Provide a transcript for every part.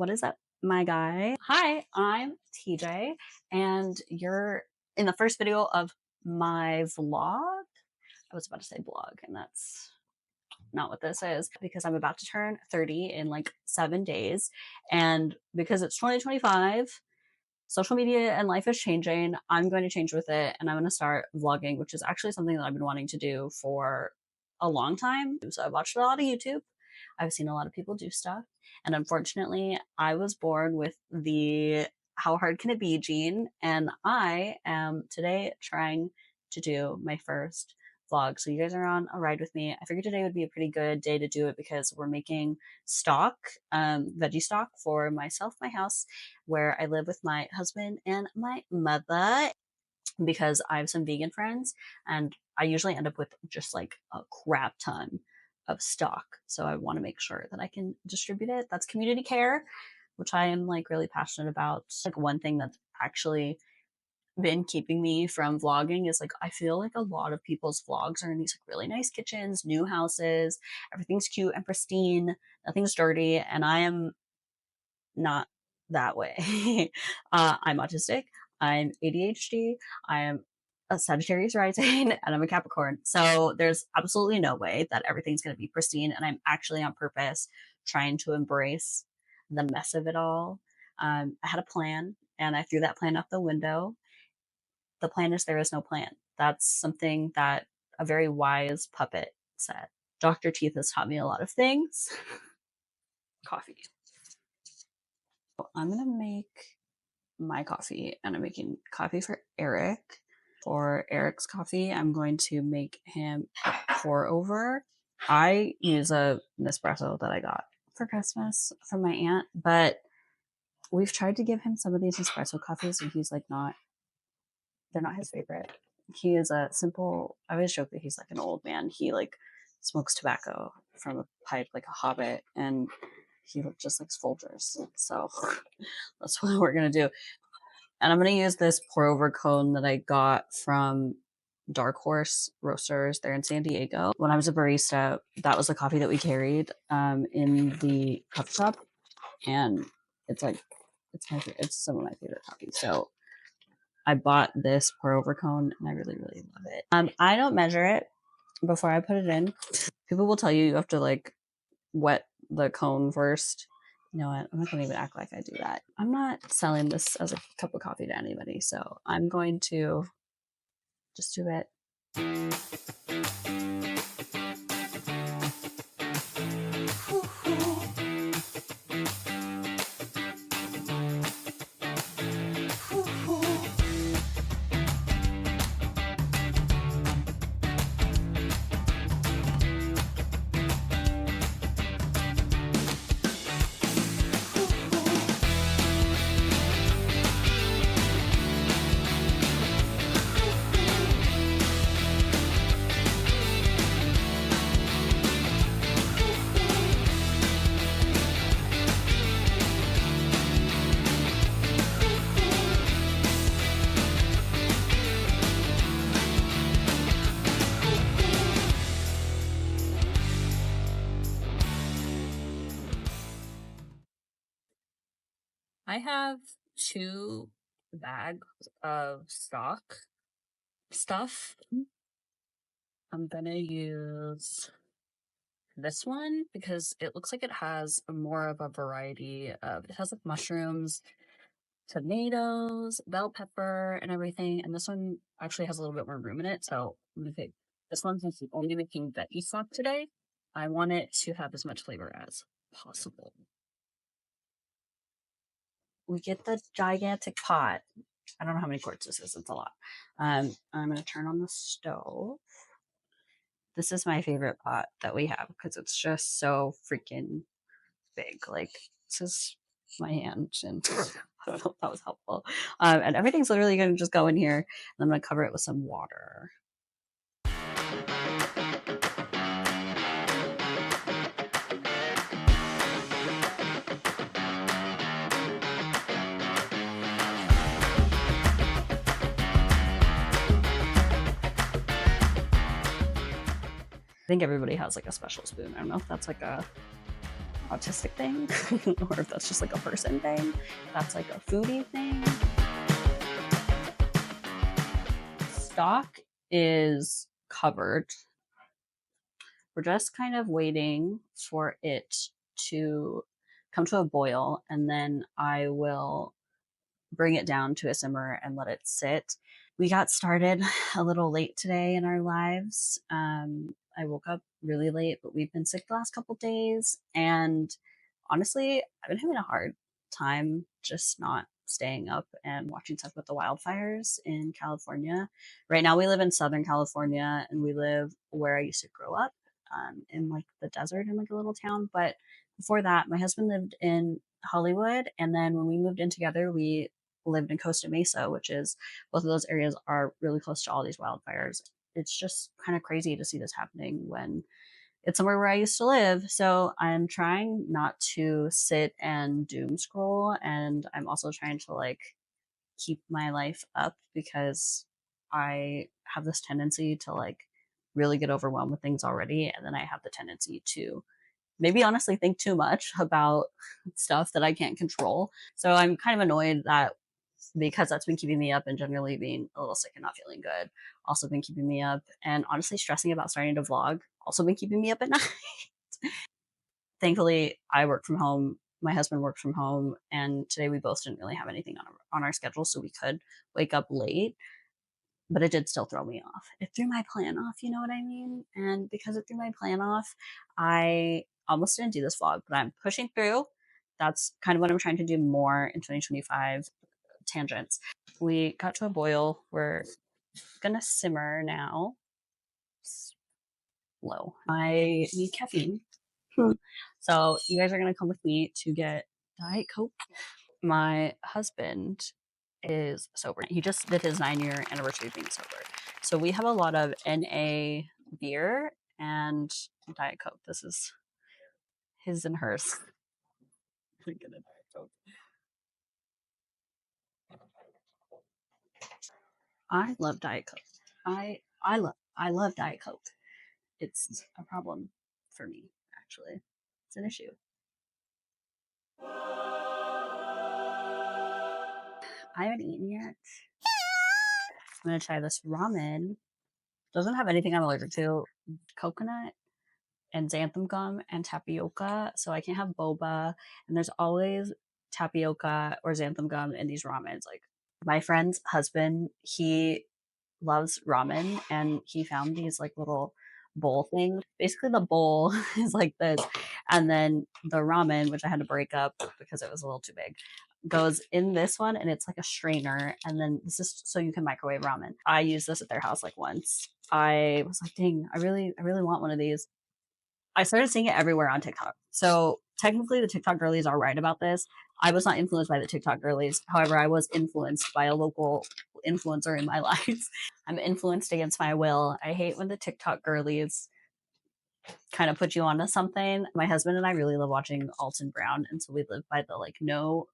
What is up, my guy? Hi, I'm TJ, and you're in the first video of my vlog. I was about to say blog, and that's not what this is because I'm about to turn 30 in like 7 days. And because it's 2025, social media and life is changing. I'm going to change with it, and I'm going to start vlogging, which is actually something that I've been wanting to do for a long time. So I watched a lot of YouTube. I've seen a lot of people do stuff. And unfortunately, I was born with the how hard can it be gene. And I am today trying to do my first vlog. So you guys are on a ride with me. I figured today would be a pretty good day to do it because we're making stock, veggie stock for myself, my house, where I live with my husband and my mother, because I have some vegan friends and I usually end up with just like a crap ton of stock. So I want to make sure that I can distribute it. That's community care, which I am like really passionate about. Like one thing that's actually been keeping me from vlogging is like I feel like a lot of people's vlogs are in these like really nice kitchens, new houses, everything's cute and pristine, nothing's dirty, and I am not that way. I'm autistic, I'm ADHD, I am a Sagittarius rising, and I'm a Capricorn. So there's absolutely no way that everything's going to be pristine. And I'm actually on purpose trying to embrace the mess of it all. I had a plan and I threw that plan out the window. The plan is there is no plan. That's something that a very wise puppet said. Dr. Teeth has taught me a lot of things. Coffee. I'm going to make my coffee, and I'm making coffee for Eric. For Eric's coffee, I'm going to make him a pour over. I use a Nespresso that I got for Christmas from my aunt, but we've tried to give him some of these Nespresso coffees and he's like they're not his favorite. He is a simple, I always joke that he's like an old man. He like smokes tobacco from a pipe like a hobbit, and he just likes Folgers. So that's what we're going to do. And I'm going to use this pour over cone that I got from Dark Horse Roasters. They're in San Diego. When I was a barista, that was the coffee that we carried in the coffee shop. And it's like, it's some of my favorite coffee. So I bought this pour over cone and I really, really love it. I don't measure it before I put it in. People will tell you have to like wet the cone first. You know what? I'm not going to even act like I do that. I'm not selling this as a cup of coffee to anybody, so I'm going to just do it. I have 2 bags of stuff. I'm gonna use this one because it looks like it has more of a variety of, it has like mushrooms, tomatoes, bell pepper, and everything. And this one actually has a little bit more room in it. So I'm gonna take this one since I'm only making veggie stock today. I want it to have as much flavor as possible. We get the gigantic pot. I don't know how many quarts this is. It's a lot. I'm going to turn on the stove. This is my favorite pot that we have because it's just so freaking big. Like, this is my hand. And I don't know if that was helpful. And everything's literally going to just go in here. And I'm going to cover it with some water. I think everybody has like a special spoon. I don't know if that's like a autistic thing or if that's just like a person thing, if that's like a foodie thing. Stock is covered. We're just kind of waiting for it to come to a boil, and then I will bring it down to a simmer and let it sit. We got started a little late today in our lives. I woke up really late, but we've been sick the last couple days. And honestly, I've been having a hard time just not staying up and watching stuff with the wildfires in California. Right now, we live in Southern California and we live where I used to grow up, in like the desert in like a little town. But before that, my husband lived in Hollywood. And then when we moved in together, we lived in Costa Mesa, which is both of those areas are really close to all these wildfires. It's just kind of crazy to see this happening when it's somewhere where I used to live. So I'm trying not to sit and doom scroll. And I'm also trying to like keep my life up because I have this tendency to like really get overwhelmed with things already. And then I have the tendency to maybe honestly think too much about stuff that I can't control. So I'm kind of annoyed that because that's been keeping me up and generally being a little sick and not feeling good also been keeping me up, and honestly stressing about starting to vlog also been keeping me up at night. Thankfully I work from home, my husband works from home, and today we both didn't really have anything on our schedule, so we could wake up late, but it did still throw me off. It threw my plan off, you know what I mean? And because it threw my plan off, I almost didn't do this vlog, but I'm pushing through. That's kind of what I'm trying to do more in 2025. Tangents. We got to a boil. We're gonna simmer now. It's low. I need caffeine. So you guys are gonna come with me to get Diet Coke. My husband is sober. He just did his 9-year anniversary of being sober. So we have a lot of NA beer and Diet Coke. This is his and hers. Get a Diet Coke. I love Diet Coke. I love Diet Coke. It's a problem for me, actually. It's an issue. I haven't eaten yet. I'm gonna try this ramen. Doesn't have anything I'm allergic to. Coconut and xanthan gum and tapioca. So I can't have boba. And there's always tapioca or xanthan gum in these ramens. Like my friend's husband, he loves ramen and he found these like little bowl things. Basically the bowl is like this. And then the ramen, which I had to break up because it was a little too big, goes in this one and it's like a strainer. And then this is so you can microwave ramen. I used this at their house like once. I was like, dang, I really want one of these. I started seeing it everywhere on TikTok. So technically the TikTok girlies are right about this. I was not influenced by the TikTok girlies. However, I was influenced by a local influencer in my life. I'm influenced against my will. I hate when the TikTok girlies kind of put you onto something. My husband and I really love watching Alton Brown, and so we live by the like no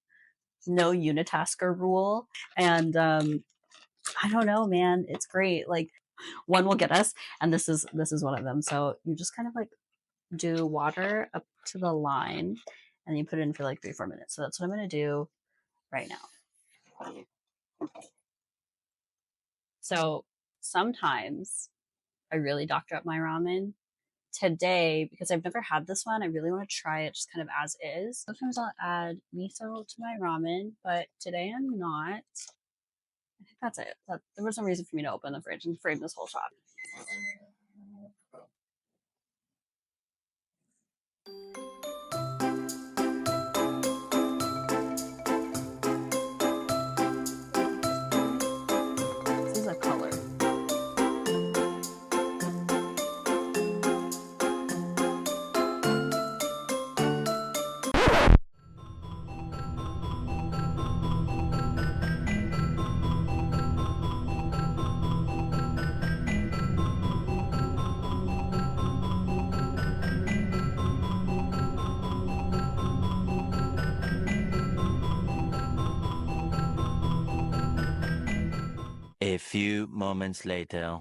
unitasker rule. And I don't know, man, it's great. Like one will get us, and this is one of them. So you just kind of like do water up to the line and then you put it in for like 3-4 minutes. So that's what I'm going to do right now. So sometimes I really doctor up my ramen. Today, because I've never had this one, I really want to try it just kind of as is. Sometimes I'll add miso to my ramen, but today I'm not. I think that's it. There was no reason for me to open the fridge and frame this whole shop. This is a color. A few moments later.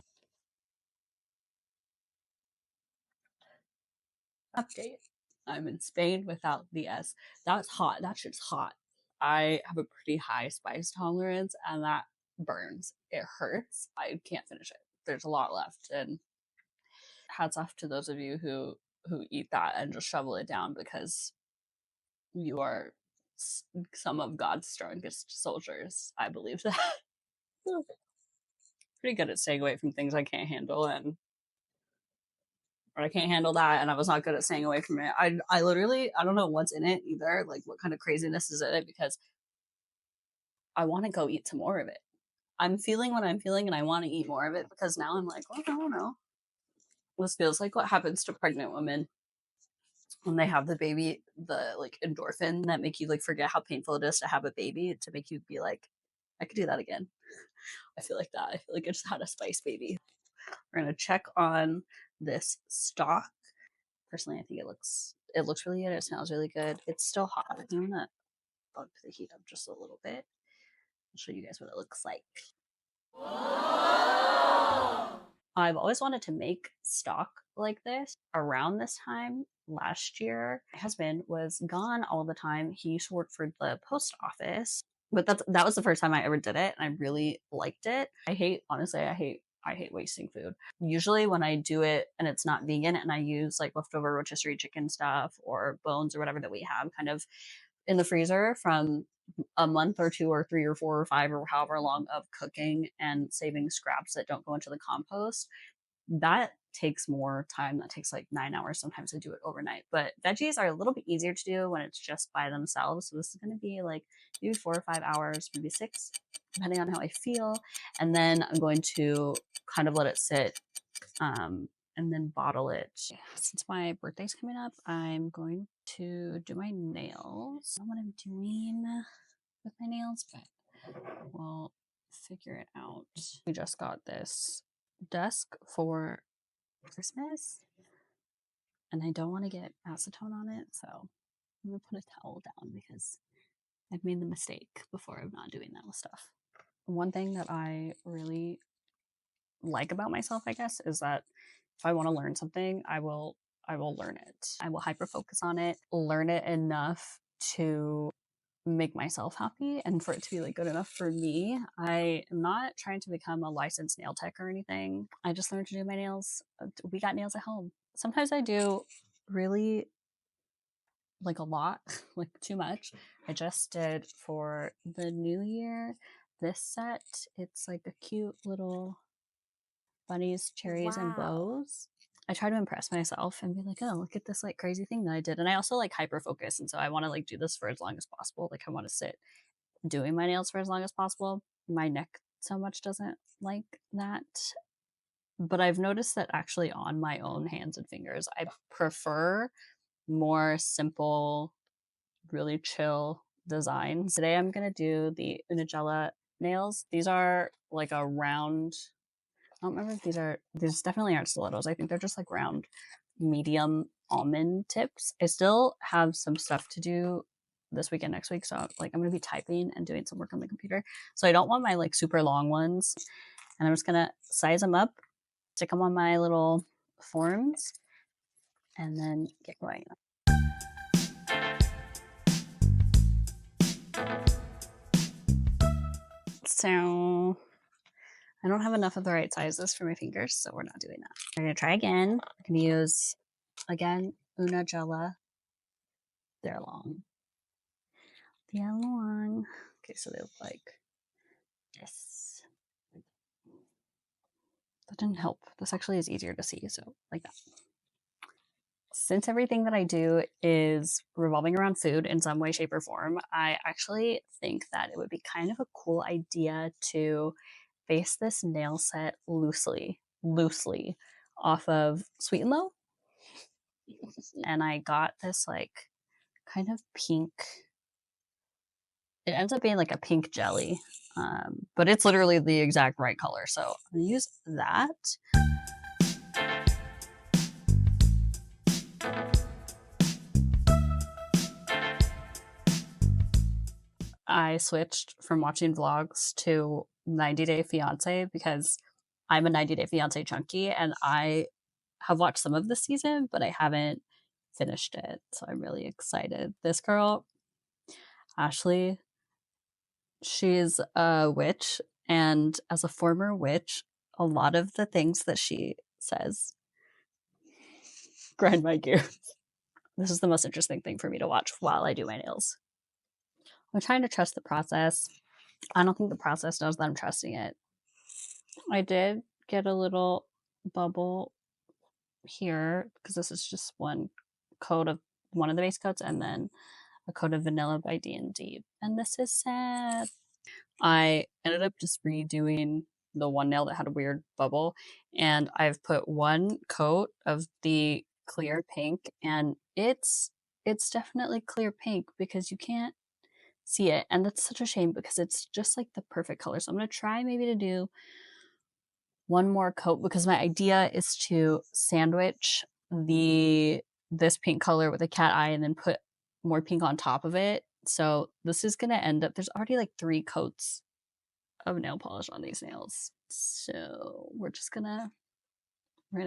Update. I'm in Spain without the S. That's hot. That shit's hot. I have a pretty high spice tolerance, and that burns. It hurts. I can't finish it. There's a lot left, and hats off to those of you who eat that and just shovel it down, because you are some of God's strongest soldiers. I believe that. Pretty good at staying away from things I can't handle, and or I can't handle that, and I was not good at staying away from it. I literally, I don't know what's in it either, like what kind of craziness is in it, because I want to go eat some more of it. I'm feeling what I'm feeling, and I want to eat more of it, because now I'm like, well, I don't know. This feels like what happens to pregnant women when they have the baby, the like endorphin that make you like forget how painful it is to have a baby, to make you be like, I could do that again. I feel like that. I feel like I just had a spice baby. We're gonna check on this stock. Personally, I think it looks really good. It smells really good. It's still hot. I'm gonna bump the heat up just a little bit. I'll show you guys what it looks like. I've always wanted to make stock like this. Around this time last year, my husband was gone all the time. He used to work for the post office, but that was the first time I ever did it, and I really liked it. Honestly, I hate wasting food. Usually when I do it and it's not vegan, and I use like leftover rotisserie chicken stuff or bones or whatever that we have kind of in the freezer from a month or two or three or four or five or however long of cooking and saving scraps that don't go into the compost, that takes more time. That takes like 9 hours. Sometimes I do it overnight. But veggies are a little bit easier to do when it's just by themselves. So this is going to be like maybe 4 or 5 hours, maybe 6, depending on how I feel. And then I'm going to kind of let it sit, and then bottle it. Since my birthday's coming up, I'm going to do my nails. I don't know what I'm doing with my nails, but we'll figure it out. We just got this desk for Christmas, and I don't want to get acetone on it, so I'm gonna put a towel down because I've made the mistake before of not doing that with stuff. One thing that I really like about myself, I guess, is that if I want to learn something, I will learn it. I will hyper focus on it, learn it enough to make myself happy and for it to be like good enough for me. I am not trying to become a licensed nail tech or anything. I just learned to do my nails. We got nails at home. Sometimes I do really like a lot, like too much. I just did for the new year this set. It's like a cute little bunnies, cherries, and bows. I try to impress myself and be like, oh, look at this like crazy thing that I did. And I also like hyper focus. And so I want to like do this for as long as possible. Like I want to sit doing my nails for as long as possible. My neck so much doesn't like that. But I've noticed that actually on my own hands and fingers, I prefer more simple, really chill designs. Today I'm going to do the Unigella nails. These are like a round, I don't remember if these definitely aren't stilettos. I think they're just like round, medium almond tips. I still have some stuff to do this weekend, next week. So like I'm going to be typing and doing some work on the computer. So I don't want my like super long ones. And I'm just going to size them up, stick them on my little forms, and then get going. So I don't have enough of the right sizes for my fingers, so we're not doing that. We're going to try again. We're going to use, again, Unigella. They're long. They're long. Okay, so they look like this. That didn't help. This actually is easier to see, so like that. Since everything that I do is revolving around food in some way, shape, or form, I actually think that it would be kind of a cool idea to base this nail set loosely off of Sweet and Low. And I got this like kind of pink, it ends up being like a pink jelly, but it's literally the exact right color. So I'm gonna use that. I switched from watching vlogs to 90 Day Fiance because I'm a 90 Day Fiance junkie, and I have watched some of the season, but I haven't finished it. So I'm really excited. This girl, Ashley, she's a witch. And as a former witch, a lot of the things that she says grind my gears. This is the most interesting thing for me to watch while I do my nails. I'm trying to trust the process. I don't think the process knows that I'm trusting it. I did get a little bubble here because this is just one coat of one of the base coats and then a coat of vanilla by D&D. And this is sad. I ended up just redoing the one nail that had a weird bubble, and I've put one coat of the clear pink, and it's definitely clear pink because you can't see it, and that's such a shame because it's just like the perfect color. So I'm gonna try maybe to do one more coat because my idea is to sandwich this pink color with a cat eye and then put more pink on top of it. So this is gonna end up, there's already like 3 coats of nail polish on these nails. So we're gonna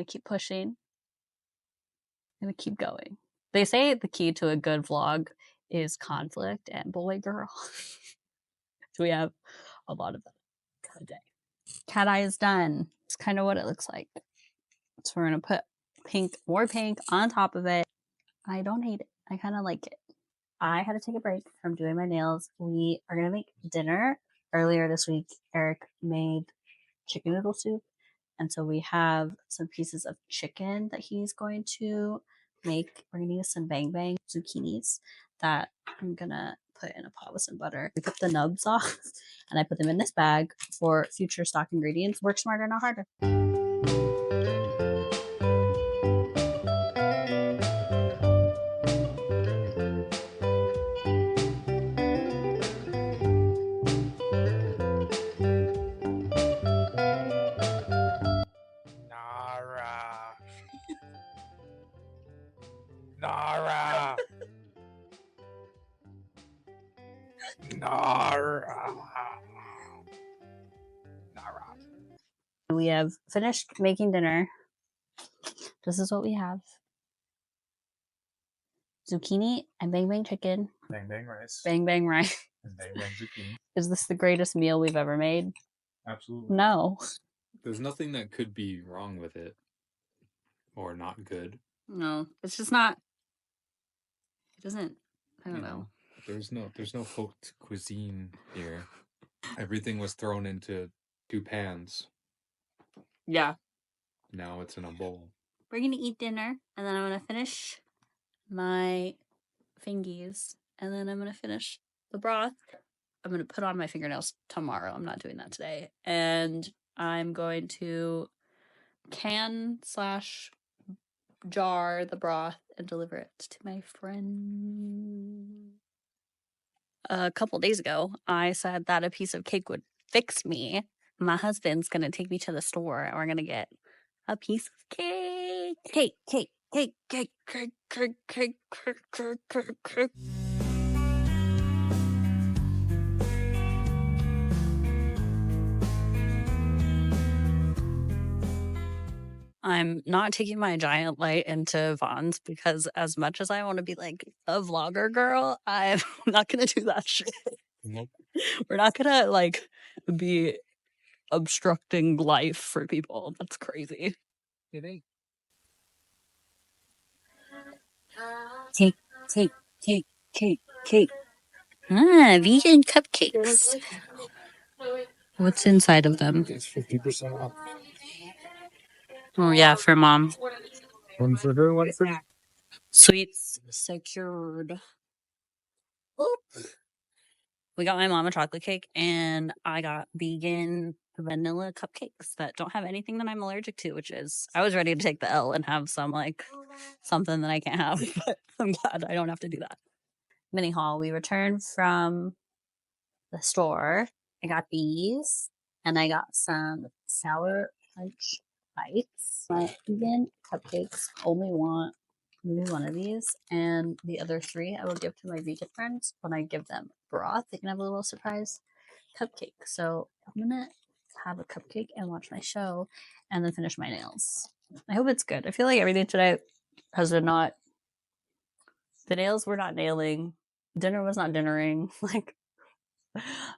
keep pushing. Gonna keep going. They say the key to a good vlog is conflict, and boy girl. So we have a lot of that today. Cat eye is done. It's kind of what it looks like. So we're gonna put more pink on top of it. I don't hate it. I kind of like it. I had to take a break from doing my nails. We are gonna make dinner. Earlier this week, Eric made chicken noodle soup, and so we have some pieces of chicken that he's going to make. We're gonna use some bang bang zucchinis that I'm gonna put in a pot with some butter. We took the nubs off and I put them in this bag for future stock ingredients. Work smarter, not harder. Nara. Nara. Nara. Nara. We have finished making dinner. This is what we have. Zucchini and bang bang chicken. Bang bang rice. Bang bang rice. And bang bang zucchini. Is this the greatest meal we've ever made? Absolutely. No. There's nothing that could be wrong with it. Or not good. No. It's just not. It doesn't. I don't know. There's no haute cuisine here. Everything was thrown into 2 pans. Yeah. Now it's in a bowl. We're gonna eat dinner, and then I'm gonna finish my fingies, and then I'm gonna finish the broth. I'm gonna put on my fingernails tomorrow. I'm not doing that today. And I'm going to can/jar the broth and deliver it to my friend. A couple days ago, I said that a piece of cake would fix me. My husband's gonna take me to the store, and we're gonna get a piece of cake. Cake. I'm not taking my giant light into Vaughn's because as much as I want to be like a vlogger girl, I'm not gonna do that shit. Nope. We're not gonna like be obstructing life for people. That's crazy. It ain't. Cake. Vegan cupcakes. What's inside of them? It's 50% off. Oh yeah, for mom. One for her, one for you. Sweets secured. Oop. We got my mom a chocolate cake, and I got vegan vanilla cupcakes that don't have anything that I'm allergic to, which is, I was ready to take the L and have something that I can't have, but I'm glad I don't have to do that. Mini haul. We returned from the store. I got these, and I got some sour punch bites. My vegan cupcakes only want maybe one of these, and the other 3 I will give to my vegan friends. When I give them broth, they can have a little surprise cupcake. So I'm gonna have a cupcake and watch my show, and then finish my nails. I hope it's good. I feel like everything today has been not The nails were not nailing. Dinner was not dinnering. Like,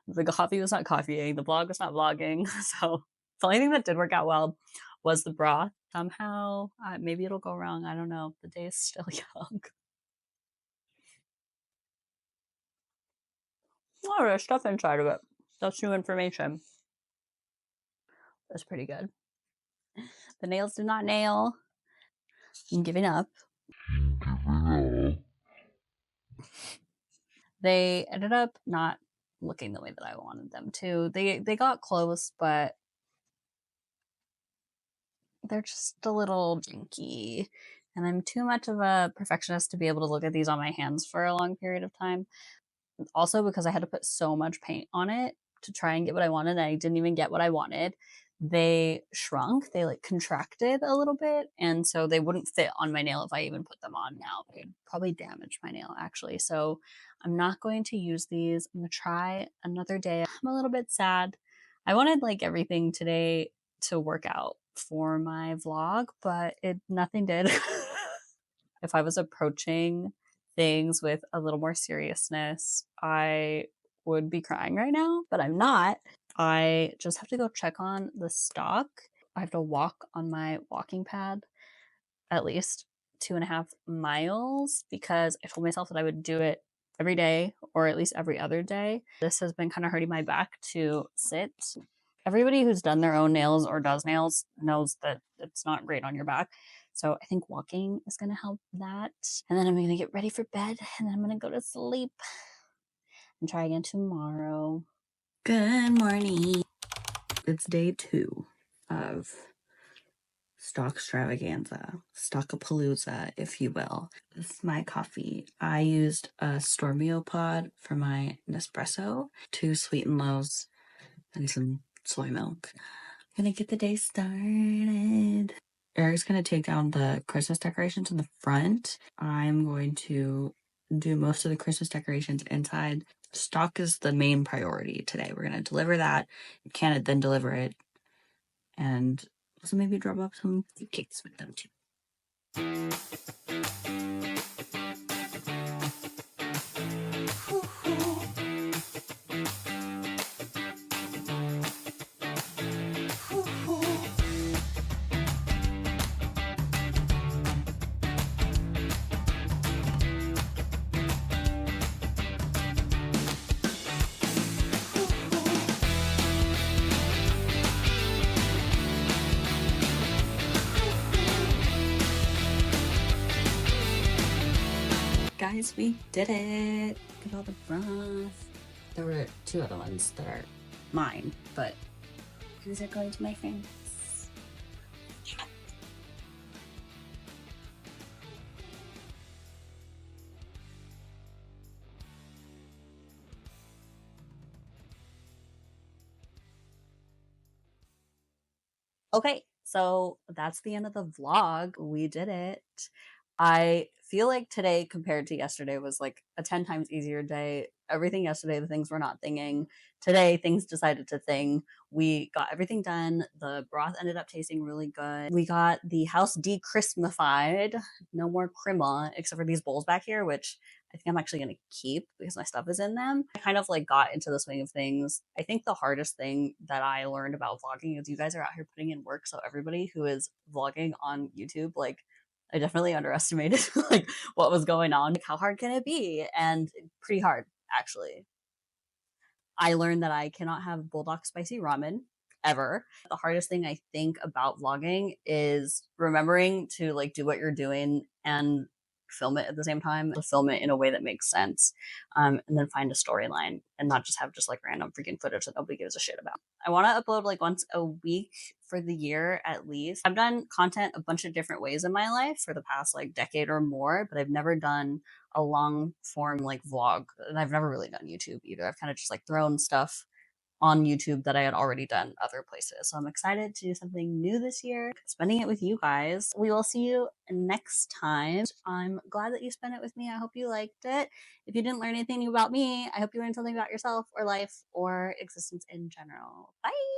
the coffee was not coffeeing. The vlog was not vlogging. So the only thing that did work out well was the broth. Somehow, maybe it'll go wrong. I don't know. The day is still young. Oh, there's stuff inside of it. That's new information. That's pretty good. The nails did not nail. I'm giving up. They ended up not looking the way that I wanted them to. They got close, but they're just a little janky. And I'm too much of a perfectionist to be able to look at these on my hands for a long period of time. Also, because I had to put so much paint on it to try and get what I wanted, and I didn't even get what I wanted. They shrunk, they like contracted a little bit, and so they wouldn't fit on my nail if I even put them on now. They'd probably damage my nail actually. So I'm not going to use these. I'm gonna try another day. I'm a little bit sad. I wanted like everything today to work out for my vlog, but nothing did. If I was approaching things with a little more seriousness, I would be crying right now, but I'm not. I just have to go check on the stock. I have to walk on my walking pad at least 2.5 miles because I told myself that I would do it every day or at least every other day. This has been kind of hurting my back to sit. Everybody who's done their own nails or does nails knows that it's not great on your back. So I think walking is going to help that. And then I'm going to get ready for bed and then I'm going to go to sleep and try again tomorrow. Good morning. It's day 2 of stock extravaganza, stockapalooza, if you will. This is my coffee. I used a Stormio pod for my Nespresso, 2 sweet and lows, and some soy milk. I'm gonna get the day started. Eric's gonna take down the Christmas decorations in the front. I'm going to do most of the Christmas decorations inside. Stock is the main priority today. We're gonna deliver that, can it then deliver it, and also maybe drop off some cakes with them too. Guys, we did it. Look at all the broth. There were 2 other ones that are mine, but these are going to my friends. Okay, so that's the end of the vlog. We did it. I feel like today compared to yesterday was like a 10 times easier day. Everything yesterday, the things were not thinging. Today, things decided to thing. We got everything done. The broth ended up tasting really good. We got the house de-Christmified. No more crema, except for these bowls back here, which I think I'm actually going to keep because my stuff is in them. I kind of like got into the swing of things. I think the hardest thing that I learned about vlogging is you guys are out here putting in work. So everybody who is vlogging on YouTube, like, I definitely underestimated like what was going on. Like, how hard can it be? And pretty hard, actually. I learned that I cannot have bulldog spicy ramen ever. The hardest thing I think about vlogging is remembering to like do what you're doing and film it at the same time, to film it in a way that makes sense, and then find a storyline and not just have just like random freaking footage that nobody gives a shit about. I want to upload like once a week for the year at least. I've done content a bunch of different ways in my life for the past like decade or more, but I've never done a long form like vlog, and I've never really done YouTube either. I've kind of just like thrown stuff on YouTube that I had already done other places. So I'm excited to do something new this year, spending it with you guys. We will see you next time. I'm glad that you spent it with me. I hope you liked it. If you didn't learn anything new about me, I hope you learned something about yourself or life or existence in general. Bye.